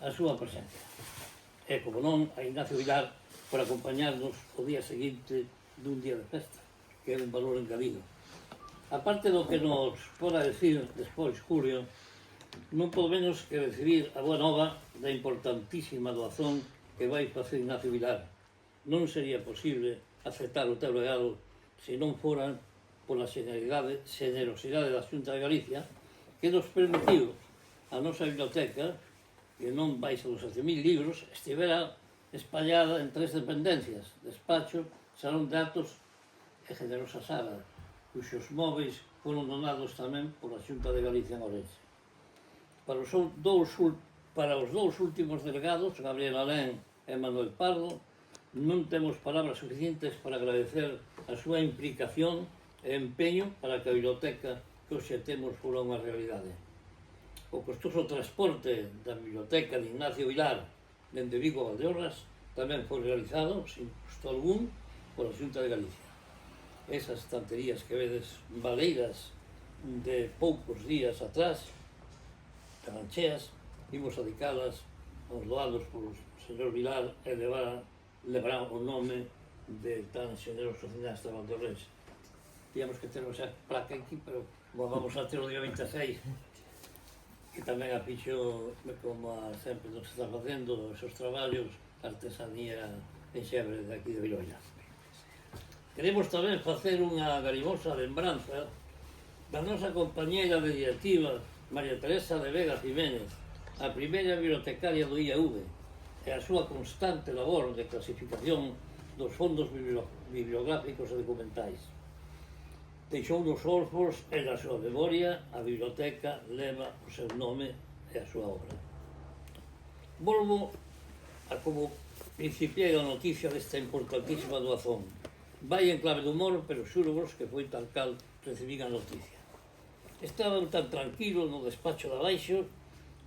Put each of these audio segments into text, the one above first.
a súa presencia. E, como non, a Ignacio Vilar por acompañarnos o día seguinte dun día de festa, que é un valor engadido. A parte do que nos poda decir despois Julio, non pode menos que recibir a boa nova da importantísima doazón que vai facer Ignacio Vilar. Non sería posible aceptar o teu legado se non foran pola generosidade da Xunta de Galicia, que nos permitiu a nosa biblioteca, que non baixa dos 7.000 libros, estivera espallada en 3 dependencias: despacho, salón de actos e generosa sala, cuxos móveis foron donados tamén pola Xunta de Galicia en Ourense. Para os dous últimos delegados, Gabriel Alén e Manuel Pardo, non temos palabras suficientes para agradecer a súa implicación e empeño para que a biblioteca que hoxe temos fora unha realidade. O costoso transporte da biblioteca de Ignacio Vilar dende Vigo a Valdeorras tamén foi realizado, sin custo algún, pola Xunta de Galicia. Esas estanterías que vedes baleiras de poucos días atrás, tarancheas, imos dedicalas aos doados polo señor Vilar e levarán o nome de tan xeneroso cineasta valdeorrense. Tíamos que ter esa placa aquí, pero vamos a ter o día 26, que tamén a fixo, como sempre nos está facendo, esos traballos, artesanía en xebre de aquí de Viloia. Queremos tamén facer unha garimosa lembranza da nosa compañeira de directiva, María Teresa de Vega Jiménez, a primeira bibliotecaria do IAV, e a súa constante labor de clasificación dos fondos bibliográficos e documentais. Deixou nos orfos e na súa memoria a biblioteca leva o seu nome e a súa obra. Volvo a como principiei a noticia desta importantísima doazón. Vai en clave de humor, pero xuro-vos que foi tal cal recibín a noticia. Estaba tan tranquilo no despacho de abaixo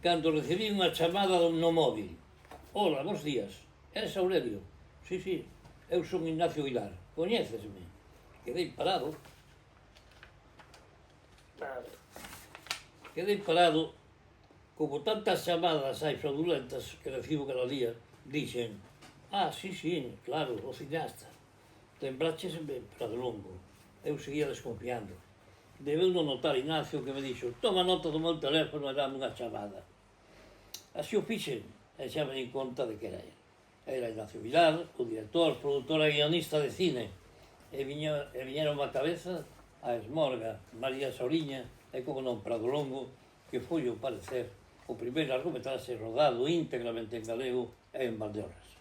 cando recibí unha chamada no móvil. Hola, bons días. Eres Aurelio? Sí, eu son Ignacio Vilar. Coñécesme? Quedei parado. Como tantas chamadas hai fraudulentas que recibo cada día, dixen: sí, claro, o cineasta. Lembrachesme para de longo. Eu seguía desconfiando. Debeu non notar Ignacio, que me dixo: toma nota do meu teléfono e dame unha chamada. Así o fixen, e xa me di conta de que era ele. Era Ignacio Vilar, o director, produtor e guionista de cine, e viñeron á cabeza a Esmorga, María Sauriña e, como non, Prado Longo, que foi, ao parecer, o primeiro largometraxe rodado íntegramente en galego e en Valdeorras.